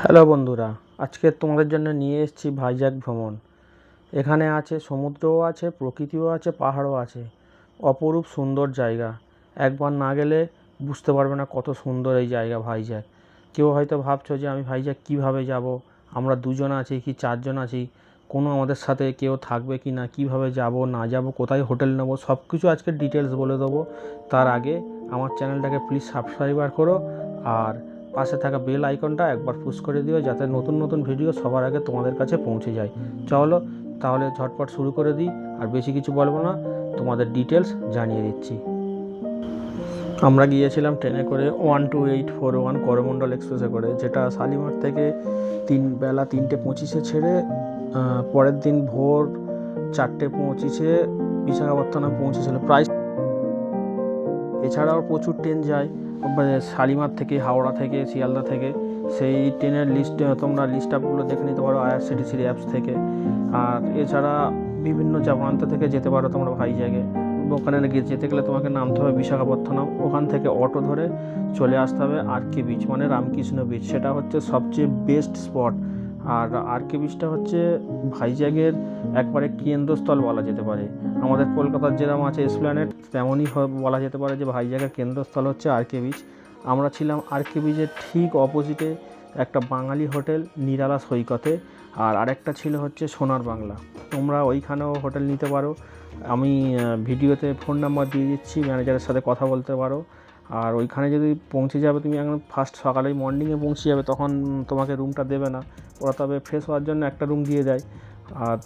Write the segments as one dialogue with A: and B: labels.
A: Hello বন্ধুরা, আজকে তোমাদের জন্য নিয়ে এসেছি ভাইজ্যাক ভ্রমণ। এখানে আছে সমুদ্রও আছে, প্রকৃতিও আছে, পাহাড়ও আছে। অপরূপ সুন্দর জায়গা। একবার না গেলে বুঝতে পারবে না কত সুন্দর এই জায়গা ভাইজ্যাক। কেউ হয়তো ভাবছো যে আমি ভাইজ্যাক কীভাবে যাব, আমরা দুজন আছি কি চারজন আছি, কোনো আমাদের সাথে কেউ থাকবে কি না, কীভাবে যাব না যাব, কোথায় হোটেল নেব, সব কিছু আজকে ডিটেলস বলে দেবো। তার আগে আমার চ্যানেলটাকে প্লিজ সাবস্ক্রাইবার করো আর পাশে থাকা বেল আইকনটা একবার পুশ করে দিও, যাতে নতুন নতুন ভিডিও সবার আগে তোমাদের কাছে পৌঁছে যায়। চলো তাহলে ঝটপট শুরু করে দিই, আর বেশি কিছু বলবো না, তোমাদের ডিটেলস জানিয়ে দিচ্ছি। আমরা গিয়েছিলাম ট্রেনে করে 12841 করমণ্ডল এক্সপ্রেসে করে, যেটা শালিমার থেকে বেলা 3:25 ছেড়ে পরের দিন ভোর 4:25 বিশাখাপত্তনম পৌঁছেছিল। প্রায় এছাড়াও প্রচুর ট্রেন যায় শালিমার থেকে, হাওড়া থেকে, শিয়ালদা থেকে। সেই ট্রেনের লিস্ট তোমরা লিস্ট আপগুলো দেখে নিতে পারো আইআরসিটিসির অ্যাপস থেকে। আর এছাড়া বিভিন্ন প্রান্ত থেকে যেতে পারো তোমরা ভাইজ্যাগে। ওখানে যেতে গেলে তোমাকে নামতে হবে বিশাখাপত্তনম, ওখান থেকে অটো ধরে চলে আসতে হবে আরকে বিচ, মানে রামকৃষ্ণ বিচ। সেটা হচ্ছে সবচেয়ে বেস্ট স্পট। আর আরকে বিচটা হচ্ছে ভাইজ্যাগের একবারে কেন্দ্রস্থল বলা যেতে পারে। আমাদের কলকাতার যেরকম আছে এসপ্ল্যানেড, তেমনই বলা যেতে পারে যে ভাইজ্যাগের কেন্দ্রস্থল হচ্ছে আরকে বিচ। আমরা ছিলাম আরকে বিচের ঠিক অপোজিটে একটা বাঙালি হোটেল নিরালা সৈকতে, আর আরেকটা ছিল হচ্ছে সোনার বাংলা। তোমরা ওইখানেও হোটেল নিতে পারো। আমি ভিডিওতে ফোন নাম্বার দিয়ে দিচ্ছি, ম্যানেজারের সাথে কথা বলতে পারো। আর ওইখানে যদি পৌঁছে যাবে তুমি, একদম ফার্স্ট সকালেই মর্নিংয়ে পৌঁছে যাবে, তখন তোমাকে রুমটা দেবে না ওরা, তবে ফ্রেশ হওয়ার জন্য একটা রুম দিয়ে দেয়। আর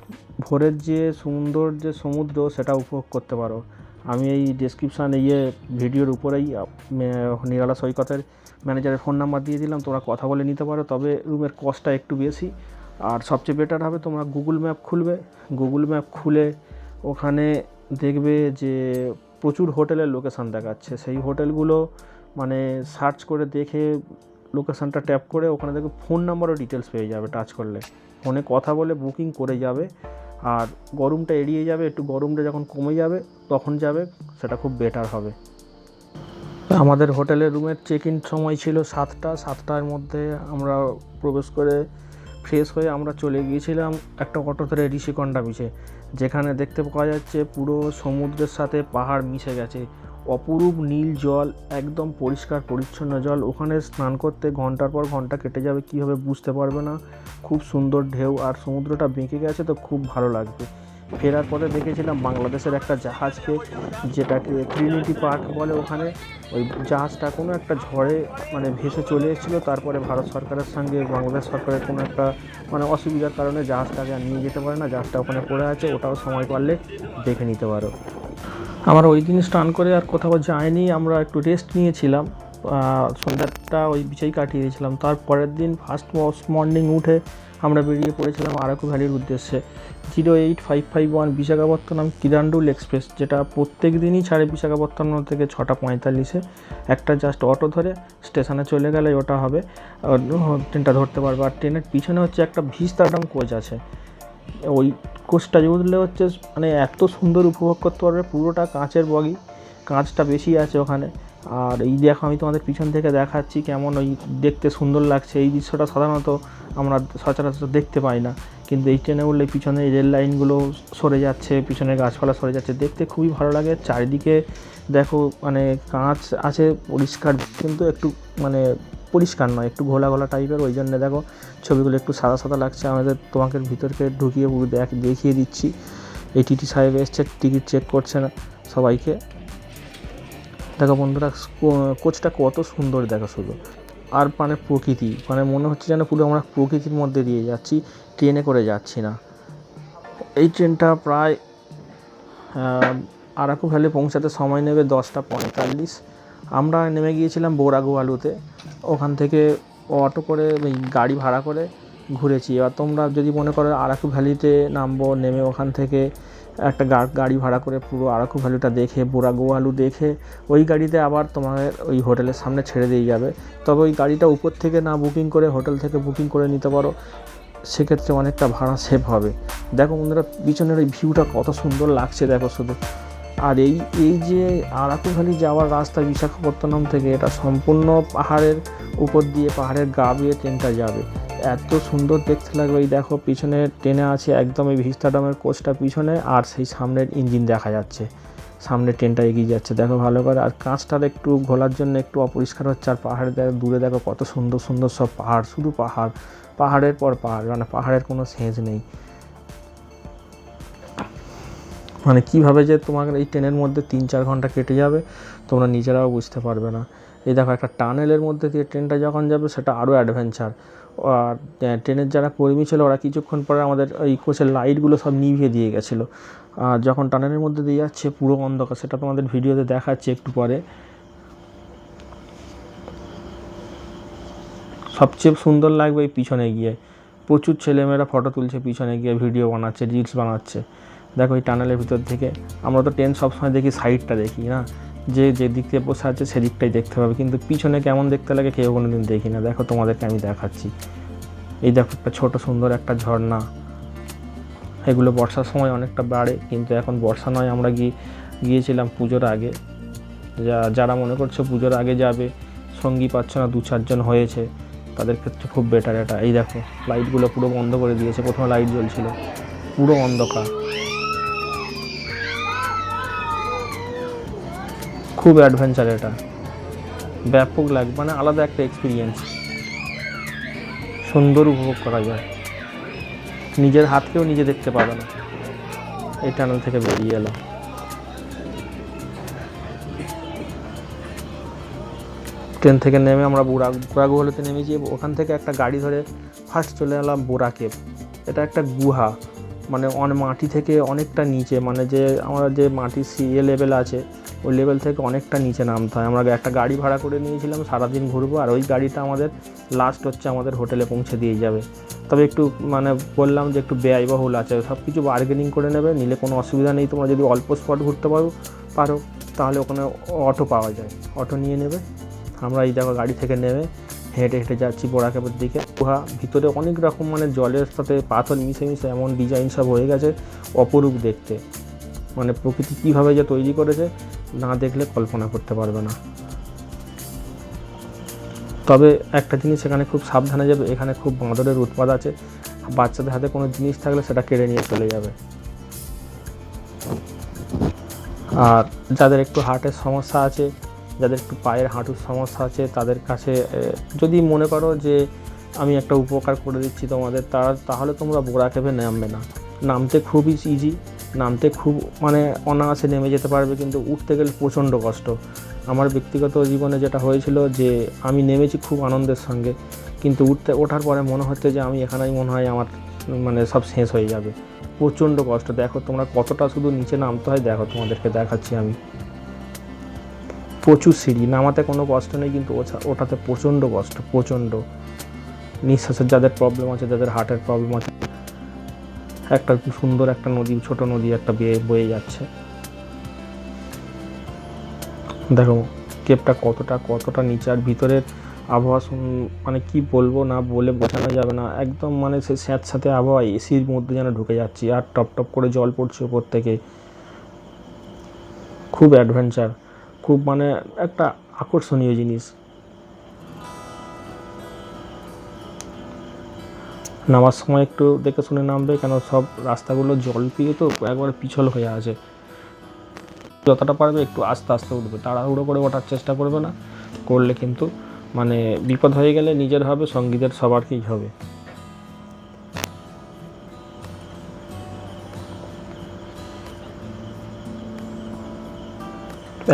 A: ভোরের যে সুন্দর যে সমুদ্র, সেটা উপভোগ করতে পারো। আমি এই ডেসক্রিপশানে ভিডিওর উপরেই নিরালা সৈকতের ম্যানেজারের ফোন নাম্বার দিয়ে দিলাম, তোমরা কথা বলে নিতে পারো। তবে রুমের কস্টটা একটু বেশি। আর সবচেয়ে বেটার হবে তোমরা গুগল ম্যাপ খুলবে। গুগল ম্যাপ খুলে ওখানে দেখবে যে প্রচুর হোটেলের লোকেশান দেখাচ্ছে। সেই হোটেলগুলো মানে সার্চ করে দেখে লোকেশানটা ট্যাপ করে ওখানে দেখবে ফোন নাম্বারও ডিটেলস পেয়ে যাবে। টাচ করলে ফোনে কথা বলে বুকিং করে যাবে। আর গরমটা এড়িয়ে যাবে, একটু গরমটা যখন কমে যাবে তখন যাবে, সেটা খুব বেটার হবে। আমাদের হোটেলের রুমের চেক ইন সময় ছিল 7টার মধ্যে আমরা প্রবেশ করে ফ্রেশ হয়ে আমরা চলে গিয়েছিলাম একটা অটো ধরে ঋষিকন্ডা বিচে, যেখানে দেখতে পাওয়া যাচ্ছে পুরো সমুদ্রের সাথে পাহাড় মিশে গেছে। অপরূপ নীল জল, একদম পরিষ্কার পরিচ্ছন্ন জল। ওখানে স্নান করতে ঘন্টার পর ঘন্টা কেটে যাবে, কীভাবে বুঝতে পারবে না। খুব সুন্দর ঢেউ, আর সমুদ্রটা বেঁকে গেছে তো খুব ভালো লাগবে। ফেরার পথে দেখেছিলাম বাংলাদেশের একটা জাহাজকে, যেটাকে ট্রিনিটি পার্ক বলে ওখানে। ওই জাহাজটা কোনো একটা ঝড়ে মানে ভেসে চলে এসেছিলো, তারপরে ভারত সরকারের সঙ্গে বাংলাদেশ সরকারের কোনো একটা মানে অসুবিধার কারণে জাহাজটাকে আর নিয়ে যেতে পারে না, জাহাজটা ওখানে পড়ে আছে। ওটাও সময় পারলে দেখে নিতে পারো। আমরা ওই দিন স্নান করে আর কোথাও যাইনি, আমরা একটু রেস্ট নিয়েছিলাম। সন্ধ্যাটা ওই বিচেই কাটিয়ে দিয়েছিলাম। তারপরের দিন ফার্স্ট মর্নিং উঠে আমরা বেরিয়ে পড়েছিলাম আরাকু ভ্যালির উদ্দেশ্যে। 08551 বিশাখাপত্তনম কিরান্ডুল এক্সপ্রেস, যেটা প্রত্যেক দিনই ছাড়ে বিশাখাপত্তনম থেকে 6:45। একটা জাস্ট অটো ধরে স্টেশনে চলে গেলে ওটা হবে, ট্রেনটা ধরতে পারবে। আর ট্রেনের পিছনে হচ্ছে একটা ভিস্তাডাম কোচ আছে। ওই কোচটা উঠলে হচ্ছে মানে এত সুন্দর উপভোগ করতে পারবে। পুরোটা কাঁচের বগি, কাঁচটা বেশি আছে ওখানে। আর এই দেখো আমি তোমাদের পিছন থেকে দেখাচ্ছি কেমন ওই দেখতে সুন্দর লাগছে। এই দৃশ্যটা সাধারণত আমরা সচরাচর দেখতে পাই না, কিন্তু এই ট্রেনে উঠলে পিছনে রেল লাইনগুলো সরে যাচ্ছে, পিছনে গাছপালা সরে যাচ্ছে, দেখতে খুবই ভালো লাগে। চারিদিকে দেখো মানে কাঁচ আছে পরিষ্কার, কিন্তু একটু মানে পরিষ্কার নয়, একটু ঘোলা ঘোলা টাইপের। ওই জন্য দেখো ছবিগুলো একটু সাদা সাদা লাগছে। আমাদের তোমাকে ভিতরকে ঢুকিয়ে দেখিয়ে দিচ্ছি। এই টিটি সাহেব এসছে, টিকিট চেক করছে না সবাইকে। দেখো বন্ধুরা কোচটা কত সুন্দর দেখো শুধু। আর মানে প্রকৃতি, মানে মনে হচ্ছে যেন পুরো আমরা প্রকৃতির মধ্যে দিয়ে যাচ্ছি, ট্রেনে করে যাচ্ছি না। এই ট্রেনটা প্রায় আরাকু ভ্যালি পৌঁছাতে সময় নেবে 10:45। আমরা নেমে গিয়েছিলাম বোরাগুয়ালুতে। ওখান থেকে অটো করে গাড়ি ভাড়া করে ঘুরেছি। এবার তোমরা যদি মনে করো আরাকু ভ্যালিতে নামবো, নেমে ওখান থেকে একটা গাড়ি ভাড়া করে পুরো আরাকু ভ্যালিটা দেখে, বোরাগুয়ালু দেখে ওই গাড়িতে আবার তোমাদের ওই হোটেলের সামনে ছেড়ে দিয়ে যাবে। তবে ওই গাড়িটা উপর থেকে না বুকিং করে হোটেল থেকে বুকিং করে নিতে পারো, সেক্ষেত্রে অনেকটা ভাড়া সেভ হবে। দেখো বন্ধুরা পিছনের ওই ভিউটা কত সুন্দর লাগছে দেখো শুধু। আর এই যে আরাকু ভ্যালি যাওয়ার রাস্তা বিশাখাপত্তনম থেকে, এটা সম্পূর্ণ পাহাড়ের উপর দিয়ে, পাহাড়ের গা বেয়ে ট্রেনটা যাবে। এত সুন্দর দেখতে লাগবে। এই দেখো পিছনে ট্রেনে আছে একদম এই ভিস্তাডামের কোচটা পিছনে, আর সেই সামনের ইঞ্জিন দেখা যাচ্ছে, সামনে ট্রেনটা এগিয়ে যাচ্ছে দেখো ভালো করে। আর কাঁচটার একটু ঘোলার জন্য একটু অপরিষ্কার হচ্ছে। আর পাহাড়ে দেখো দূরে দেখো কত সুন্দর সুন্দর সব পাহাড়, শুধু পাহাড়, পাহাড়ের পর পাহাড়, মানে পাহাড়ের কোনো শেষ নেই। মানে কীভাবে যে তোমার এই ট্রেনের মধ্যে 3-4 ঘন্টা কেটে যাবে তোমরা নিজেরাও বুঝতে পারবে না। এই দেখো একটা টানেলের মধ্যে দিয়ে ট্রেনটা যখন যাবে সেটা আরও অ্যাডভেঞ্চার। আর ট্রেনের যারা কর্মী ছিল ওরা কিছুক্ষণ পরে আমাদের এই কোচের লাইটগুলো সব নিভিয়ে দিয়ে গেছিলো। আর যখন টানেলের মধ্যে দিয়ে যাচ্ছে পুরো অন্ধকার, সেটা তোমাদের ভিডিওতে দেখাচ্ছি একটু পরে। সবচেয়ে সুন্দর লাগবে এই পিছনে গিয়ে, প্রচুর ছেলেমেয়েরা ফটো তুলছে পিছনে গিয়ে, ভিডিও বানাচ্ছে, রিলস বানাচ্ছে। দেখো এই টানেলের ভিতর থেকে আমরা তো ট্রেন সবসময় দেখি সাইডটা দেখি না, যে দিক থেকে বসে আছে সেদিকটাই দেখতে পাবে, কিন্তু পিছনে কেমন দেখতে লাগে কেউ কোনো দিন দেখি না। দেখো তোমাদেরকে আমি দেখাচ্ছি। এই দেখো একটা ছোট সুন্দর একটা ঝর্ণা, এগুলো বর্ষার সময় অনেকটা বাড়ে, কিন্তু এখন বর্ষা নয়, আমরা গিয়েছিলাম পুজোর আগে। যারা মনে করছো পুজোর আগে যাবে, সঙ্গী পাচ্ছ না, 2-4 জন হয়েছে, তাদের ক্ষেত্রে খুব বেটার এটা। এই দেখো লাইটগুলো পুরো বন্ধ করে দিয়েছে, প্রথমে লাইট জ্বলছিল, পুরো অন্ধকার, খুব অ্যাডভেঞ্চার এটা, ব্যাপক লাগবে, মানে আলাদা একটা এক্সপিরিয়েন্স, সুন্দর উপভোগ করা যায়, নিজের হাতকেও নিজে দেখতে পাবে না। এই টানেল থেকে বেরিয়ে এলাম। ট্রেন থেকে নেমে আমরা বুড়াগুহলোতে নেমেছি। ওখান থেকে একটা গাড়ি ধরে ফার্স্ট চলে এলাম বোরা কেভ। এটা একটা গুহা, মানে মাটি থেকে অনেকটা নিচে, মানে যে আমরা যে মাটির লেভেল আছে ওই লেভেল থেকে অনেকটা নিচে নামতে হয়। আমরা একটা গাড়ি ভাড়া করে নিয়েছিলাম, সারাদিন ঘুরবো, আর ওই গাড়িটা আমাদের লাস্ট হচ্ছে আমাদের হোটেলে পৌঁছে দিয়ে যাবে। তবে একটু মানে বললাম যে একটু ব্যয়বহুল আছে, সব কিছু বার্গেনিং করে নেবে, নিলে কোনো অসুবিধা নেই। তোমরা যদি অল্প স্পট ঘুরতে পারো তাহলে ওখানে অটো পাওয়া যায়, অটো নিয়ে নেবে। আমরা এই দেখো গাড়ি থেকে নেমে হেঁটে হেঁটে যাচ্ছি বোরা কেভের দিকে। গুহা ভিতরে অনেক রকম, মানে জলের সাথে পাথর মিশে মিশে এমন ডিজাইন সব হয়ে গেছে, অপরূপ দেখতে। মানে প্রকৃতি কীভাবে যে তৈরি করেছে না দেখলে কল্পনা করতে পারবে না। তবে একটা জিনিস এখানে খুব সাবধানে যাবে, এখানে খুব বাঁদরের উৎপাত আছে, বাচ্চাদের হাতে কোনো জিনিস থাকলে সেটা কেড়ে নিয়ে চলে যাবে। আর যাদের একটু হার্টের সমস্যা আছে, যাদের একটু পায়ের হাঁটুর সমস্যা আছে, তাদের কাছে যদি মনে করো যে আমি একটা উপকার করে দিচ্ছি তোমাদের, তাহলে তোমরা বোরা কেভে নামবে না। নামতে খুবই ইজি, নামতে খুব মানে অনায়াসে নেমে যেতে পারবে, কিন্তু উঠতে গেলে প্রচণ্ড কষ্ট। আমার ব্যক্তিগত জীবনে যেটা হয়েছিল যে আমি নেমেছি খুব আনন্দের সঙ্গে, কিন্তু ওঠার পরে মনে হচ্ছে যে আমি এখানেই মনে হয় আমার মানে সব শেষ হয়ে যাবে, প্রচণ্ড কষ্ট। দেখো তোমরা কতটা শুধু নিচে নামতে হয়, দেখো তোমাদেরকে দেখাচ্ছি আমি। প্রচুর সিঁড়ি, নামাতে কোনো কষ্ট নেই, কিন্তু ওঠাতে প্রচণ্ড কষ্ট, প্রচণ্ড। নিঃশ্বাসের যাদের প্রবলেম আছে, যাদের হার্টের প্রবলেম আছে, একটা সুন্দর একটা নদী, ছোট নদী একটা বয়ে যাচ্ছে। দেখো কেভটা কতটা নিচে, আর ভিতরের আবহাওয়া মানে কি বলবো, না বলে বোঝানো যাবে না। একদম মানে সে স্যাঁতস্যাঁতে আবহাওয়া, এসির মধ্যে যেন ঢুকে যাচ্ছি, আর টপ টপ করে জল পড়ছে ওপর থেকে। খুব অ্যাডভেঞ্চার, খুব মানে একটা আকর্ষণীয় জিনিস। নামার সময় একটু দেখে শুনে নামবে, কেন সব রাস্তাগুলো জল পেয়ে তো একবারে পিছল হয়ে আছে। যতটা পারবে একটু আস্তে আস্তে উঠবে, তাড়াহুড়ো করে ওঠার চেষ্টা করবে না, করলে কিন্তু মানে বিপদ হয়ে গেলে নিজের হবে, সঙ্গীদের সবারকেই হবে।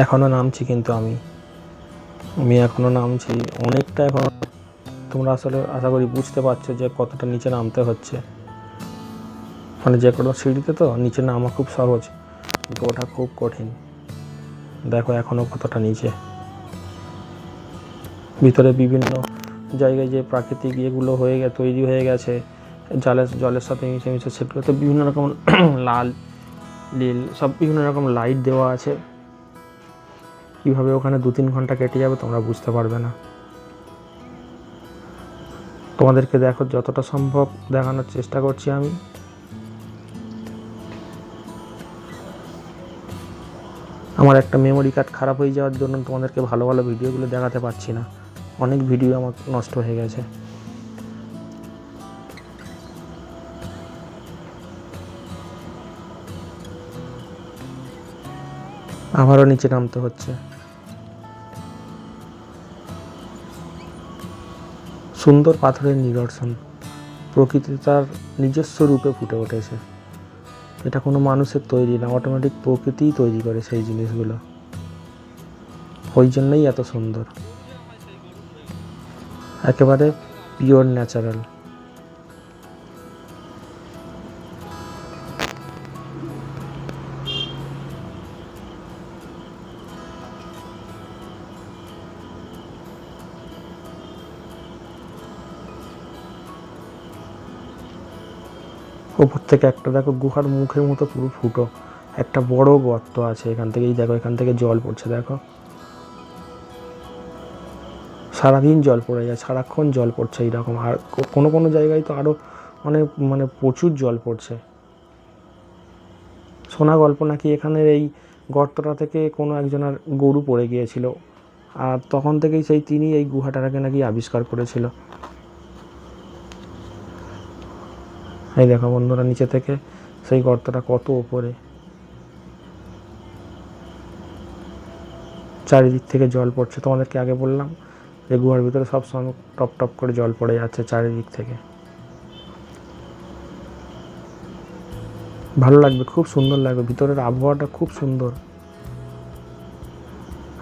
A: এখনও নামছি, কিন্তু আমি এখনও নামছি অনেকটা। এখন তোমরা আসলে আশা করি বুঝতে পারছো যে কতটা নিচে নামতে হচ্ছে। মানে যে কোনো সিঁড়িতে তো নিচে নামা খুব সহজ, কিন্তু ওঠা খুব কঠিন। দেখো এখনও কতটা নিচে। ভিতরে বিভিন্ন জায়গায় যে প্রাকৃতিক ইয়েগুলো তৈরি হয়ে গেছে জলের সাথে মিশে মিশে, সেগুলোতে বিভিন্ন রকম লাল নীল সব বিভিন্ন রকম লাইট দেওয়া আছে। কীভাবে ওখানে 2-3 ঘন্টা কেটে যাবে তোমরা বুঝতে পারবে না। তোমাদেরকে দেখো যতটা সম্ভব দেখানোর চেষ্টা করছি আমি। আমার একটা মেমোরি কার্ড খারাপ হয়ে যাওয়ার জন্য তোমাদেরকে ভালো ভালো ভিডিওগুলো দেখাতে পারছি না, অনেক ভিডিও আমার নষ্ট হয়ে গেছে। আবারও নিচে নামতে হচ্ছে। সুন্দর পাথরের নিদর্শন, প্রকৃতি তার নিজস্ব রূপে ফুটে উঠেছে। এটা কোনো মানুষের তৈরি না, অটোমেটিক প্রকৃতিই তৈরি করে সেই জিনিসগুলো, ওই জন্যই এত সুন্দর, একেবারে পিওর ন্যাচারাল। ওপর থেকে একটা দেখো গুহার মুখের মতো পুরো ফুটো, একটা বড় গর্ত আছে এখান থেকেই দেখো, এখান থেকে জল পড়ছে দেখো, সারাদিন জল পড়ে যায়, সারাক্ষণ জল পড়ছে এইরকম। আর কোনো কোনো জায়গায় তো আরও অনেক মানে প্রচুর জল পড়ছে। শোনা গল্প নাকি এখানের এই গর্তটা থেকে কোনো একজনের গরু পড়ে গিয়েছিল, আর তখন থেকেই তিনি এই গুহাটাকে নাকি আবিষ্কার করেছিল। এই দেখো বন্ধুরা, নিচে থেকে সেই গর্তটা কত ওপরে, চারিদিক থেকে জল পড়ছে। তোমাদেরকে আগে বললাম যে গুহার ভিতরে সবসময় টপ টপ করে জল পড়ে যাচ্ছে চারিদিক থেকে। ভালো লাগবে, খুব সুন্দর লাগবে, ভিতরের আবহাওয়াটা খুব সুন্দর।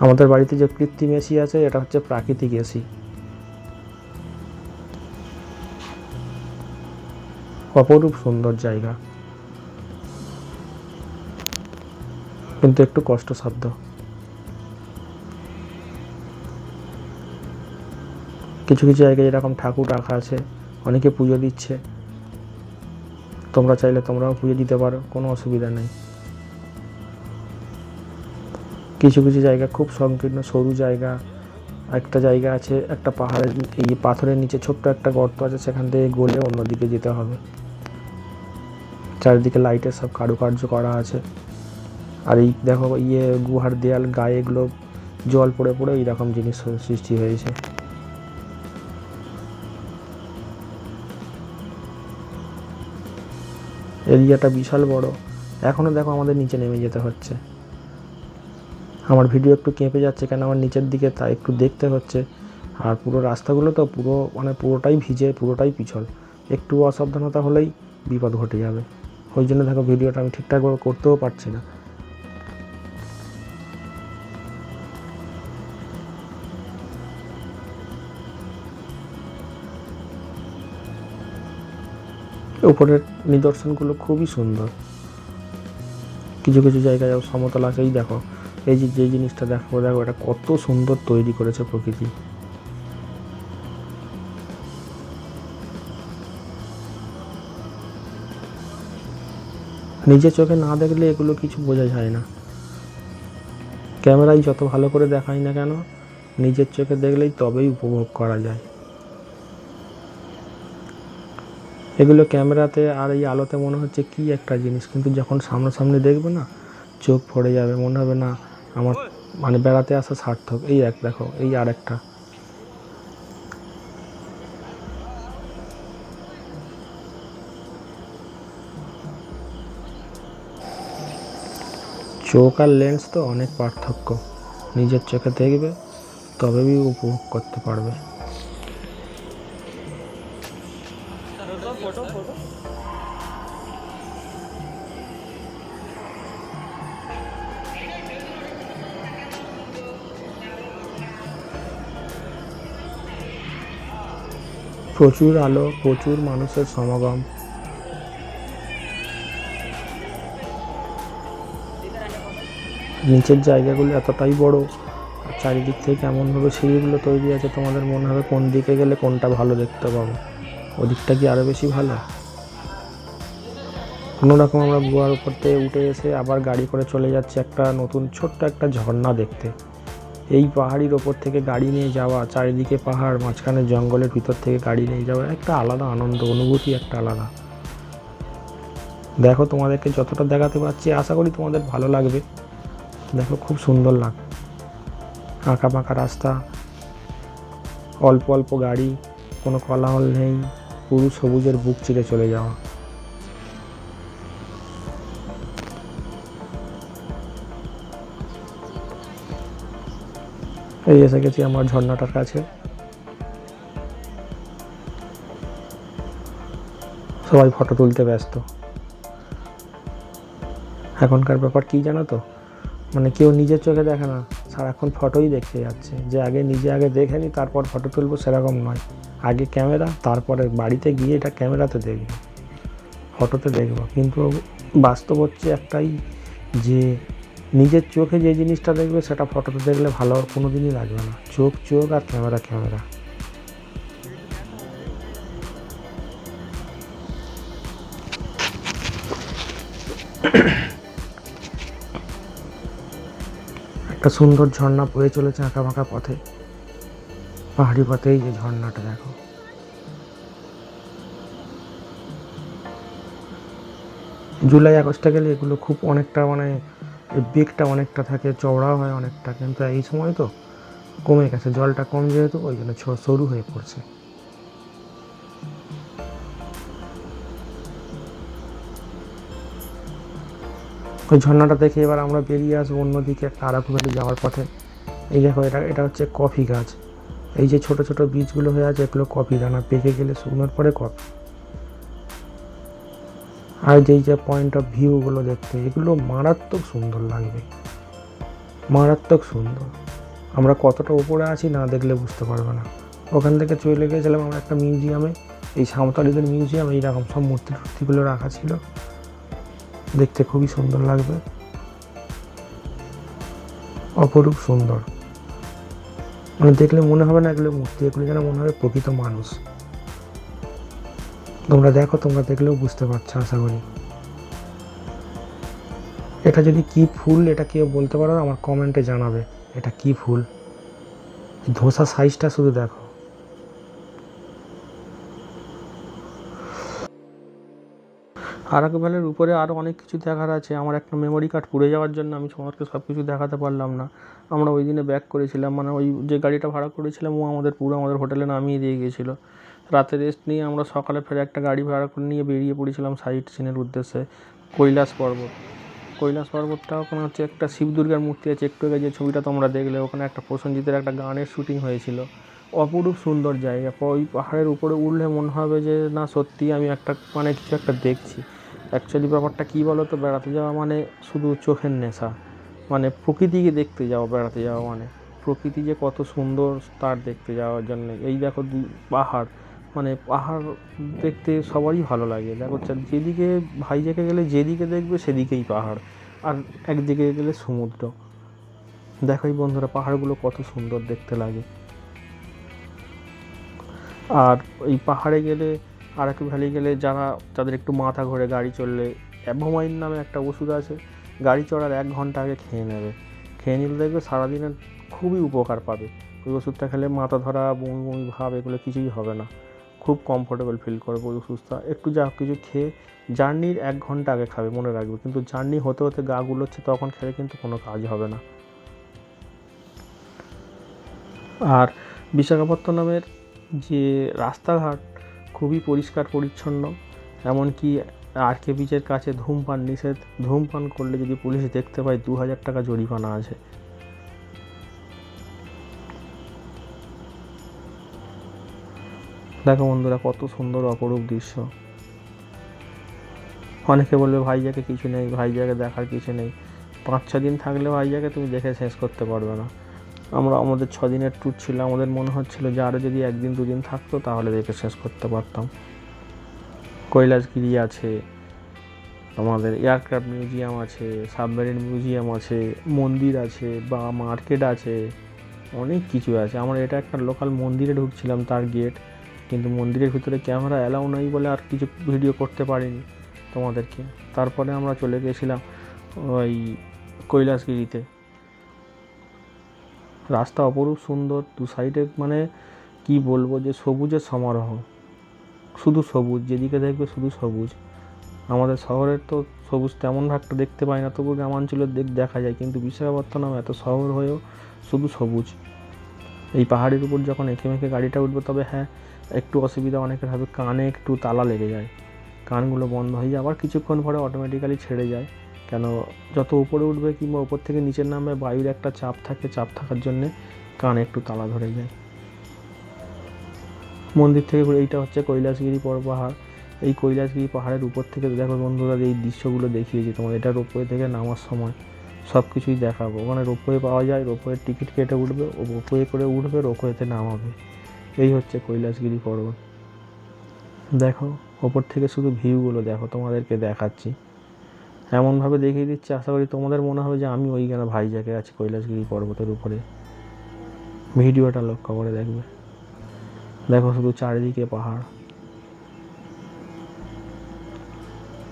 A: আমাদের বাড়িতে যে কৃত্রিম এসি আছে, এটা হচ্ছে প্রাকৃতিক এসি। অপরূপ সুন্দর জায়গা, কিন্তু একটু কষ্টসাধ্য। কিছু কিছু জায়গায় এরকম ঠাকুর রাখা আছে, অনেকে পুজো দিচ্ছে, তোমরা চাইলে তোমরাও পুজো দিতে পারো, কোনো অসুবিধা নেই। কিছু কিছু জায়গা খুব সংকীর্ণ সরু জায়গা, একটা জায়গা আছে একটা পাহাড়ের এই পাথরের নিচে ছোট্ট একটা গর্ত আছে, সেখান থেকে গলে অন্যদিকে যেতে হবে। চারিদিকে লাইটের সব কারুকার্য করা আছে। আর এই দেখো গুহার দেয়াল গায়ে এগুলো জল পড়ে পড়ে এইরকম জিনিস সৃষ্টি হয়েছে। এরিয়াটা বিশাল বড়। এখনও দেখো আমাদের নিচে নেমে যেতে হচ্ছে। আমার ভিডিও একটু কেঁপে যাচ্ছে, কেন আমার নিচের দিকে তা একটু দেখতে হচ্ছে। আর পুরো রাস্তাগুলো তো পুরোটাই ভিজে, পুরোটাই পিছল, একটু অসাবধানতা হলেই বিপদ ঘটে যাবে। ওই জন্য দেখো ভিডিওটা আমি ঠিকঠাকভাবে করতেও পারছি না। উপরের নিদর্শনগুলো খুবই সুন্দর। কিছু কিছু জায়গায় সমতল আছে। এই দেখো এই যে জিনিসটা দেখো এটা কত সুন্দর তৈরি করেছে প্রকৃতি। নিজের চোখে না দেখলে এগুলো কিছু বোঝা যায় না, ক্যামেরায় যত ভালো করে দেখাই না কেন, নিজের চোখে দেখলেই তবেই উপভোগ করা যায়। এগুলো ক্যামেরাতে আর এই আলোতে মনে হচ্ছে কি একটা জিনিস, কিন্তু যখন সামনাসামনি দেখবে না, চোখ ভরে যাবে, মনে হবে না আমার বেড়াতে আসা সার্থক। এই দেখো এই আর একটা, চোখ আর লেন্স তো অনেক পার্থক্য, নিজের চোখে দেখবে তবেই উপভোগ করতে পারবে। প্রচুর আলো, প্রচুর মানুষের সমাগম। নিচের জায়গাগুলো এতটাই বড়, আর চারিদিক থেকে এমনভাবে সিঁড়িগুলো তৈরি আছে, তোমাদের মনে হবে কোন দিকে গেলে কোনটা ভালো দেখতে পাবো, ওদিকটা কি আরও বেশি ভালো। কোনোরকম আমরা গুহার উপর থেকে উঠে এসে আবার গাড়ি করে চলে যাচ্ছে একটা নতুন ছোট্ট একটা ঝর্ণা দেখতে। এই পাহাড়ির ওপর থেকে গাড়ি নিয়ে যাওয়া, চারিদিকে পাহাড়, মাঝখানে জঙ্গলের ভিতর থেকে গাড়ি নিয়ে যাওয়া, একটা আলাদা আনন্দ, অনুভূতি একটা আলাদা। দেখো তোমাদেরকে যতটা দেখাতে পারছি আশা করি তোমাদের ভালো লাগবে। দেখো খুব সুন্দর লাগে, আঁকা বাঁকা রাস্তা, অল্প অল্প গাড়ি, কোনো কোলাহল নেই, পুরো সবুজের বুক চিরে চলে যাওয়া। এই এসে গেছি আমার ঝর্ণাটার কাছে। সবাই ফটো তুলতে ব্যস্ত। এখনকার ব্যাপার কী জানো তো, মানে কেউ নিজের চোখে দেখে না, সারাক্ষণ ফটোই দেখতে যাচ্ছে। যে নিজে আগে দেখে নি তারপর ফটো তুলবো সেরকম নয়, আগে ক্যামেরা, তারপরে বাড়িতে গিয়ে এটা ক্যামেরাতে দেখবো, ফটোতে দেখবো। কিন্তু বাস্তব হচ্ছে একটাই, যে নিজের চোখে যে জিনিসটা দেখবে সেটা ফটোতে দেখলে ভালো কোনো দিনই লাগবে না। চোখ চোখ আর ক্যামেরা ক্যামেরা। একটা সুন্দর ঝর্ণা বয়ে চলেছে আঁকা বাঁকা পথে, পাহাড়ি পথে। এই যে ঝর্ণাটা দেখো, জুলাই আগস্টে গেলে এগুলো খুব অনেকটা, মানে বেগটা অনেকটা থাকে, চওড়াও হয় অনেকটা। কিন্তু এই সময় তো কমে গেছে, জলটা কম যেহেতু ওই জন্য সরু হয়ে পড়ছে। ওই ঝর্ণাটা দেখে এবার আমরা বেরিয়ে আসবো অন্যদিকে, একটা আরাকু ভ্যালি যাওয়ার পথে। এই দেখো, এটা হচ্ছে কফি গাছ। এই যে ছোট ছোট বীজগুলো হয়ে আছে, এগুলো কফি দানা, পেকে গেলে শুকনোর পরে কফি। আর যেই যে পয়েন্ট অফ ভিউগুলো দেখতে, এগুলো মারাত্মক সুন্দর লাগবে, মারাত্মক সুন্দর। আমরা কতটা উপরে আছি না দেখলে বুঝতে পারবে না। ওখান থেকে চলে গিয়েছিলাম আমরা একটা মিউজিয়ামে, এই সাঁওতালিদের মিউজিয়াম। এইরকম সব মূর্তিগুলো রাখা ছিল, দেখতে খুবই সুন্দর লাগবে, অপরূপ সুন্দর। মানে দেখলে মনে হবে না এগুলো মূর্তি, এগুলো যেন মনে হবে প্রকৃত মানুষ। তোমরা দেখো, তোমরা দেখলেও বুঝতে পারছো আশা করি। এটা যদি কি ফুল, এটা কেউ বলতে পারো, আমার কমেন্টে জানাবে এটা কি ফুল। ধোসা সাইজটা শুধু দেখো। আরাকু ভ্যালির উপরে আরও অনেক কিছু দেখার আছে। আমার একটা মেমোরি কার্ড পুড়ে যাওয়ার জন্য আমি তোমাদেরকে সব কিছু দেখাতে পারলাম না। আমরা ওই দিনে ব্যাক করেছিলাম, মানে ওই যে গাড়িটা ভাড়া করেছিলাম ও আমাদের হোটেলে নামিয়ে দিয়ে গিয়েছিলো। রাতে রেস্ট নিয়ে আমরা সকালে ফের একটা গাড়ি ভাড়া করে নিয়ে বেরিয়ে পড়েছিলাম সাইট সিনের উদ্দেশ্যে। কৈলাস পর্বতটা, ওখানে হচ্ছে একটা শিব দুর্গার মূর্তি আছে। একটু আগে যে ছবিটা তোমরা দেখলে, ওখানে একটা প্রসেনজিতের একটা গানের শ্যুটিং হয়েছিল। অপরূপ সুন্দর জায়গা। ওই পাহাড়ের উপরে উঠলে মনে হবে যে না সত্যি আমি একটা, মানে কিছু একটা দেখছি। অ্যাকচুয়ালি ব্যাপারটা কী বলো তো, বেড়াতে যাওয়া মানে শুধু চোখের নেশা, মানে প্রকৃতিকে দেখতে যাওয়া। বেড়াতে যাওয়া মানে প্রকৃতি যে কত সুন্দর তার দেখতে যাওয়ার জন্য। এই দেখো পাহাড়, মানে পাহাড় দেখতে সবারই ভালো লাগে। দেখো যেদিকে ভাইজ্যাকে গেলে যেদিকে দেখবে সেদিকেই পাহাড়, আর একদিকে গেলে সমুদ্র। দেখো এই বন্ধুরা, পাহাড়গুলো কত সুন্দর দেখতে লাগে। আর এই পাহাড়ে গেলে, আরাকু ভ্যালি গেলে যাদের একটু মাথা ঘোরে গাড়ি চললে, অ্যাভোমাইন নামে একটা ওষুধ আছে, গাড়ি চড়ার 1 ঘন্টা আগে খেয়ে নেবে। খেয়ে নিলে দেখবে সারাদিনের খুবই উপকার পাবে। ওই ওষুধটা খেলে মাথা ধরা, বমি বমি ভাব এগুলো কিছুই হবে না, খুব কমফোর্টেবল ফিল করবে ওই ওষুধটা। একটু যা কিছু খেয়ে জার্নির 1 ঘন্টা আগে খাবে, মনে রাখবে। কিন্তু জার্নি হতে হতে গা গুলোচ্ছে, তখন খেলে কিন্তু কোনো কাজ হবে না। আর বিশাখাপত্তনমের যে রাস্তাঘাট খুবই পরিষ্কার পরিচ্ছন্ন। এমনকি আরকে বিচের কাছে ধূমপান নিষেধ। ধূমপান করলে যদি পুলিশ দেখতে পায় 2000 টাকা জরিমানা আছে। দেখো বন্ধুরা, কত সুন্দর অপরূপ দৃশ্য। অনেকে বলবে ভাইজ্যাকে কিছু নেই, ভাইজ্যাকে দেখার কিছু নেই। 5-6 দিন থাকলে ভাইজ্যাকে তুমি দেখে শেষ করতে পারবে না। আমাদের 6 দিনের ট্যুর ছিল, আমাদের মনে হচ্ছিল যে আরও যদি 1-2 দিন থাকতো তাহলে দেখে শেষ করতে পারতাম। কৈলাসগিরি আছে, আমাদের এয়ারক্রাফট মিউজিয়াম আছে, সাবমেরিন মিউজিয়াম আছে, মন্দির আছে বা মার্কেট আছে, অনেক কিছু আছে। আমরা এটা একটা লোকাল মন্দিরে ঢুকছিলাম, তার গেট, কিন্তু মন্দিরের ভিতরে ক্যামেরা অ্যালাউ নেই বলে আর কিছু ভিডিও করতে পারিনি তোমাদেরকে। তারপরে আমরা চলে গেছিলাম ওই কৈলাসগিরিতে। রাস্তা অপরূপ সুন্দর, দু সাইডে মানে কি বলবো, যে সবুজের সমারোহ, শুধু সবুজ, যেদিকে দেখবে শুধু সবুজ। আমাদের শহরের তো সবুজ তেমন একটা দেখতে পাই না, তবু গ্রামাঞ্চলের দেখা যায়। কিন্তু বিশাখাপত্তনম এত শহর হয়েও শুধু সবুজ। এই পাহাড়ের উপর যখন এঁকে মেঁকে গাড়িটা উঠবে, তবে হ্যাঁ একটু অসুবিধা অনেকের হবে, কানে একটু তালা লেগে যায়, কানগুলো বন্ধ হয়ে যায়, আবার কিছুক্ষণ পরে অটোমেটিক্যালি ছেড়ে যায়। কেন, যত উপরে উঠবে কিংবা উপর থেকে নিচের নামবে, বায়ুর একটা চাপ থাকে, চাপ থাকার জন্যে কানে একটু তালা ধরে যায়। মন্দির থেকে এইটা হচ্ছে কৈলাসগিরি পাহাড়। এই কৈলাসগিরি পাহাড়ের উপর থেকে দেখো বন্ধুরা, এই দৃশ্যগুলো দেখিয়েছি তোমার। এটা রোপওয়ে থেকে নামার সময় সব কিছুই দেখাবো। ওখানে রোপওয়ে পাওয়া যায়, রোপওয়ের টিকিট কেটে উঠবে, রোপওয়ে করে উঠবে, রোপওয়েতে নামাবে। এই হচ্ছে কৈলাসগিরি পর্বত। দেখো ওপর থেকে শুধু ভিউগুলো দেখো, তোমাদেরকে দেখাচ্ছি, এমনভাবে দেখিয়ে দিচ্ছি আশা করি তোমাদের মনে হবে যে আমি ওইখানে ভাইজ্যাগে আছি কৈলাসগিরি পর্বতের উপরে। ভিডিওটা লক্ষ্য করে দেখবে, দেখো শুধু চারিদিকে পাহাড়,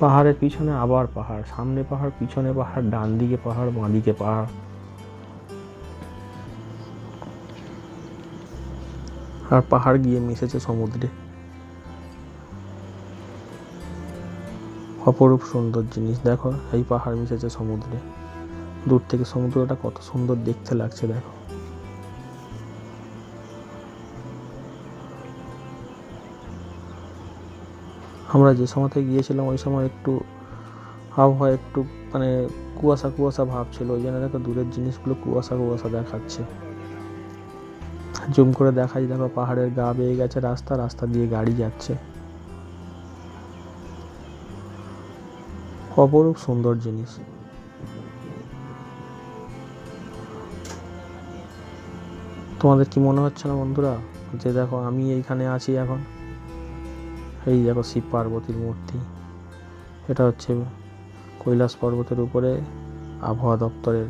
A: পাহাড়ের পিছনে আবার পাহাড়, সামনে পাহাড়, পিছনে পাহাড়, ডান দিকে পাহাড়, বাঁ দিকে পাহাড়। আর পাহাড় গিয়ে মিশেছে সমুদ্রে। অপরূপ সুন্দর জিনিস, দেখো এই পাহাড় মিশেছে সমুদ্রে। দূর থেকে সমুদ্রটা কত সুন্দর দেখতে লাগছে দেখো। আমরা যে সময়তে গিয়েছিলাম ওই সময় একটু আবহাওয়া একটু মানে কুয়াশা কুয়াশা ভাব ছিল, ওই জন্য দেখো দূরের জিনিসগুলো কুয়াশা কুয়াশা দেখাচ্ছে। জুম করে দেখাই, দেখো পাহাড়ের গা বেয়ে গেছে রাস্তা, রাস্তা দিয়ে গাড়ি যাচ্ছে। অপরূপ সুন্দর জিনিস। তোমাদের কি মনে হচ্ছে না বন্ধুরা যে দেখো আমি এইখানে আছি এখন? এই দেখো শিব পার্বতীর মূর্তি। এটা হচ্ছে কৈলাস পর্বতের উপরে আবহাওয়া দপ্তরের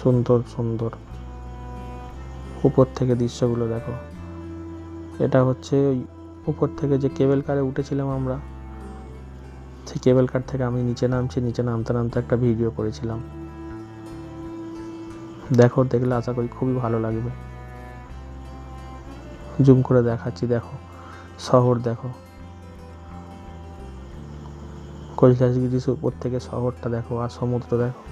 A: সুন্দর সুন্দর উপর থেকে দৃশ্যগুলো দেখো। এটা হচ্ছে ওই উপর থেকে যে কেবল কারে উঠেছিলাম আমরা, সেই কেবল কার থেকে আমি নিচে নামছি, নিচে নামতে নামতে একটা ভিডিও করেছিলাম। দেখো, দেখলে আশা করি খুবই ভালো লাগবে। জুম করে দেখাচ্ছি, দেখো শহর, দেখো কৈলাসগিরির উপর থেকে শহরটা দেখো, আর সমুদ্র দেখো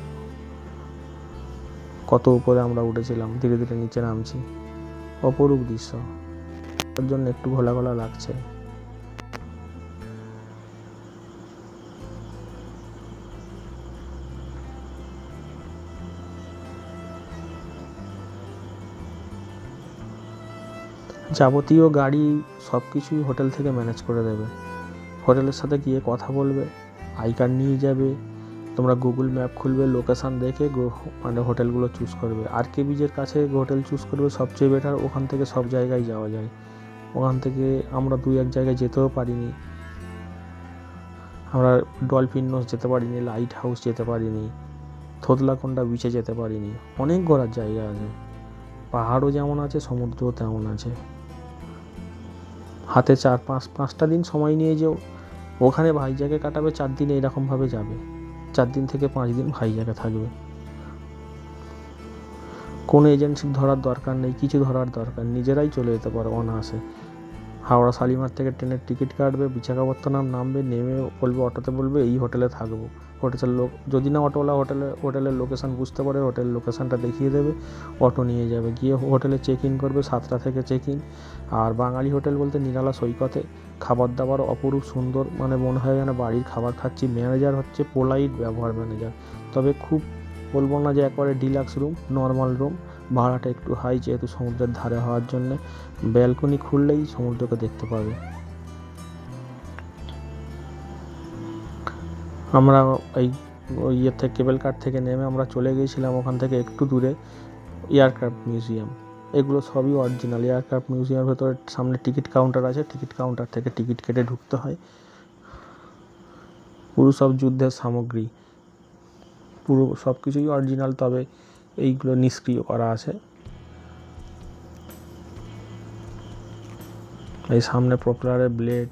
A: কত উপরে আমরা উঠেছিলাম, ধীরে ধীরে নিচে নামছি। অপরূপ দৃশ্য, তার জন্য একটু ঘোলা ঘোলা লাগছে। যাবতীয় গাড়ি সব কিছুই হোটেল থেকে ম্যানেজ করে দেবে। হোটেলের সাথে গিয়ে কথা বলবে, আই কার্ড নিয়ে যাবে, তোমরা গুগল ম্যাপ খুলবে, লোকেশান দেখে মানে হোটেলগুলো চুজ করবে। RK বিচের কাছে হোটেল চুজ করবে, সবচেয়ে বেটার। ওখান থেকে সব জায়গায় যাওয়া যায়। ওখান থেকে আমরা 2-1 জায়গায় যেতেও পারিনি। আমরা ডলফিন নোজ যেতে পারিনি, লাইট হাউস যেতে পারিনি, থোতলাকোন্ডা বিচে যেতে পারিনি। অনেক ঘোরার জায়গা আছে, পাহাড়ও যেমন আছে, সমুদ্রও তেমন আছে। হাতে 4-5টা দিন সময় নিয়ে যেও, ওখানে ভাইজ্যাগে কাটাবে 4 দিন, এইরকমভাবে যাবে। 4 দিন থেকে 5 দিন ভাইজ্যাগে থাকবে। কোনো এজেন্সির ধরার দরকার নেই, কিছু ধরার দরকার, নিজেরাই চলে যেতে পারো অনায়াসে। হাওড়া শালিমার থেকে ট্রেনের টিকিট কাটবে, বিশাখাপত্তনম নামবে, নেমে বলবে অটোতে, বলবে এই হোটেলে থাকবো। হোটেলের লোক যদি না অটোওয়ালা হোটেলের লোকেশান বুঝতে পারে, হোটেলের লোকেশানটা দেখিয়ে দেবে, অটো নিয়ে যাবে, গিয়ে হোটেলে চেক ইন করবে। 7টা থেকে চেক ইন। আর বাঙালি হোটেল বলতে নিরালা সৈকতে। খাবার দাবার অপরূপ সুন্দর, মানে মনে হয় যেন বাড়ির খাবার খাচ্ছি। ম্যানেজার হচ্ছে পোলাইট ব্যবহার ম্যানেজার, তবে খুব বলবো না যে একবারে ডিলাক্স রুম, নর্মাল রুম। ভাড়াটা একটু হাই, যেহেতু সমুদ্রের ধারে হওয়ার জন্যে। ব্যালকনি খুললেই সমুদ্রকে দেখতে পাবে। আমরা এই ইয়ে থেকে কেবল কার থেকে নেমে আমরা চলে গিয়েছিলাম ওখান থেকে একটু দূরে এয়ারক্রাফট মিউজিয়াম। এগুলো সবই অরিজিনাল। এয়ারক্রাফট মিউজিয়ামের ভেতরে সামনে টিকিট কাউন্টার আছে, টিকিট কাউন্টার থেকে টিকিট কেটে ঢুকতে হয়। পুরো সব যুদ্ধের সামগ্রী, পুরো সব কিছুই অরিজিনাল, তবে এইগুলো নিষ্ক্রিয় করা আছে। এই সামনে প্রপেলারের ব্লেড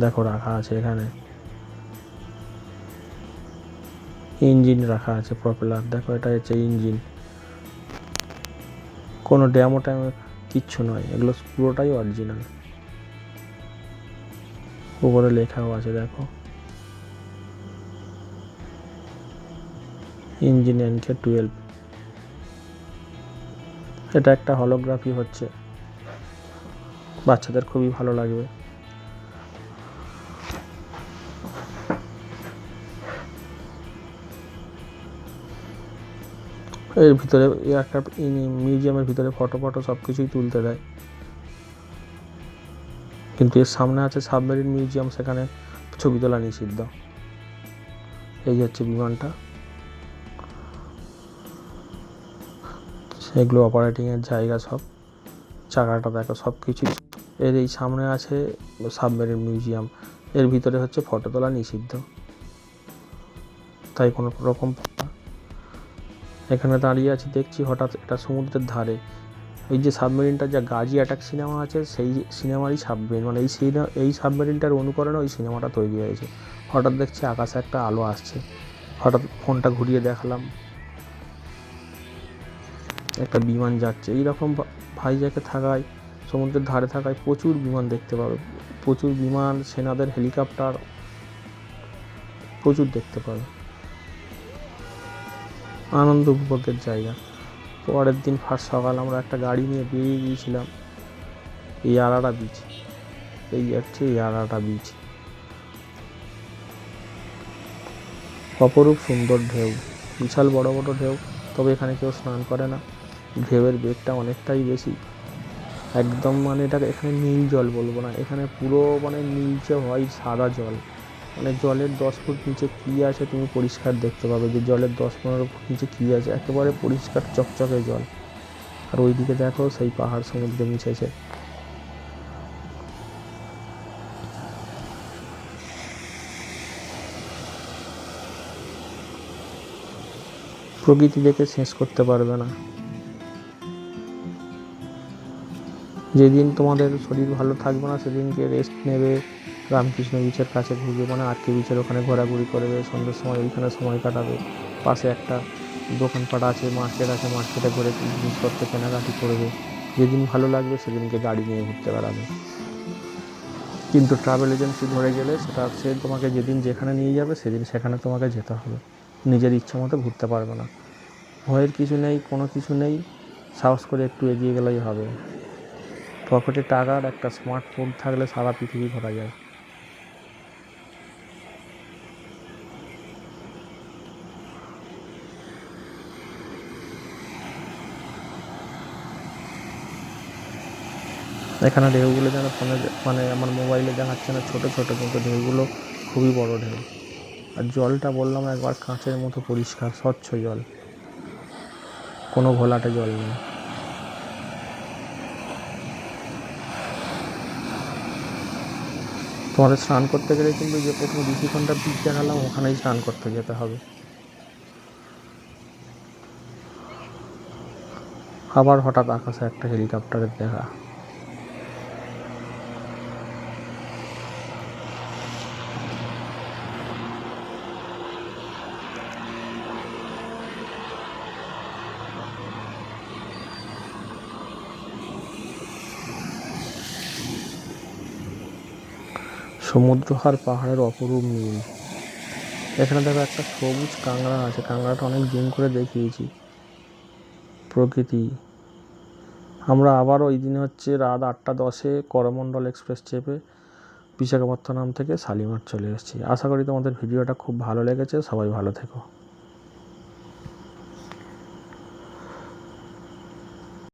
A: দেখো রাখা আছে এখানে। ইঞ্জিন রাখা আছে, প্রপেলার দেখো, এটা হচ্ছে ইঞ্জিন। কোনো ড্যামো ট্যামো কিচ্ছু নয়, এগুলো পুরোটাই অরিজিনাল। উপরে লেখাও আছে দেখো, ইঞ্জিন NK-12। এটা একটা হলোগ্রাফি হচ্ছে, বাচ্চাদের খুবই ভালো লাগবে। এর ভিতরে একটা মিউজিয়ামের ভিতরে ফটো সব কিছুই তুলতে দেয়, কিন্তু এর সামনে আছে সাবমেরিন মিউজিয়াম, সেখানে ছবি তোলা নিষিদ্ধ। এই হচ্ছে বিমানটা, সেগুলো অপারেটিংয়ের জায়গা সব, চাকাটা দেখো সব কিছুই। এর এই সামনে আছে সাবমেরিন মিউজিয়াম, এর ভিতরে হচ্ছে ফটো তোলা নিষিদ্ধ, তাই কোনো রকম। এখানে দাঁড়িয়ে আছি, দেখছি হঠাৎ এটা সমুদ্রের ধারে, এই যে সাবমেরিনটা, যা গাজি অ্যাটাক সিনেমা আছে সেই সিনেমারই সাবমেরিন, মানে এই সাবমেরিনটার অনুকরণে ওই সিনেমাটা তৈরি হয়েছে। হঠাৎ দেখছি আকাশে একটা আলো আসছে, হঠাৎ ফোনটা ঘুরিয়ে দেখালাম, একটা বিমান যাচ্ছে। এইরকম ভাইজ্যাকে থাকায়, সমুদ্রের ধারে থাকায় প্রচুর বিমান দেখতে পাবে, প্রচুর বিমান, সেনাদের হেলিকপ্টার প্রচুর দেখতে পাবে, আনন্দ উপভোগের জায়গা। পরের দিন ফার্স্ট সকাল আমরা একটা গাড়ি নিয়ে বেরিয়ে গিয়েছিলাম ইয়ারাটা বিচ। এই হচ্ছে ইয়ারাটা বিচ, অপরূপ সুন্দর ঢেউ, বিশাল বড় বড় ঢেউ, তবে এখানে কেউ স্নান করে না, ঢেউয়ের বেগটা অনেকটাই বেশি। একদম মানে এটাকে এখানে নীল জল বলবো না, এখানে পুরো মানে নীলচে হোয়াইট সাদা জল, মানে জলের 10 ফুট নিচে কী আছে তুমি পরিষ্কার দেখতে পাবে, যে জলের 10-15 ফুট নিচে কী আছে, একেবারে পরিষ্কার চকচকে জল। আর ওইদিকে দেখো সেই পাহাড় সমুদ্রে মিশেছে। প্রকৃতি দেখে শেষ করতে পারবে না। যেদিন তোমাদের শরীর ভালো থাকবে না সেদিনকে রেস্ট নেবে, রামকৃষ্ণ বিচের কাছে ঘুরবে, মানে আরকে বিচের ওখানে ঘোরাঘুরি করবে, সন্ধ্যের সময় ওইখানে সময় কাটাবে। পাশে একটা দোকানপাট আছে, মার্কেট আছে, মার্কেটে ঘুরে জিনিসপত্র কেনাকাটি করবে। যেদিন ভালো লাগবে সেদিনকে গাড়ি নিয়ে ঘুরতে বেড়াবে। কিন্তু ট্রাভেল এজেন্সি ধরে গেলে সে তোমাকে যেদিন যেখানে নিয়ে যাবে সেদিন সেখানে তোমাকে যেতে হবে, নিজের ইচ্ছা মতো ঘুরতে পারবে না। ভয়ের কিছু নেই, কোনো কিছু নেই, সাহস করে একটু এগিয়ে গেলেই হবে। পকেটে টাকার একটা স্মার্টফোন থাকলে সারা পৃথিবী ঘোরা যায়। এখানে ঢেউগুলো যেন ফোনে, মানে আমার মোবাইলে দেখাচ্ছে না ছোটো ছোটো, কিন্তু ঢেউগুলো খুবই বড় ঢেউ। আর জলটা বললাম একবার কাঁচের মতো পরিষ্কার স্বচ্ছ জল, কোনো ঘোলাটে জল নেই। তোমাদের স্নান করতে গেলে কিন্তু যে প্রথমে ঋষিকোণটা বীচ দেখালাম ওখানেই স্নান করতে যেতে হবে। আবার হঠাৎ আকাশে একটা হেলিকপ্টারের দেখা। সমুদ্র আর পাহাড়ের অপরূপ মিল। এখানে দেখো একটা সবুজ কাঁকড়া আছে, কাঁকড়াটা অনেক জুম করে দেখিয়েছি। প্রকৃতি। আমরা আবার ওই দিন হচ্ছে রাত 8টা 10-এ করমণ্ডল এক্সপ্রেস চেপে বিশাখাপত্তনম থেকে শালিমার চলে এসেছি। আশা করি তোমাদের ভিডিওটা খুব ভালো লেগেছে, সবাই ভালো থেকো।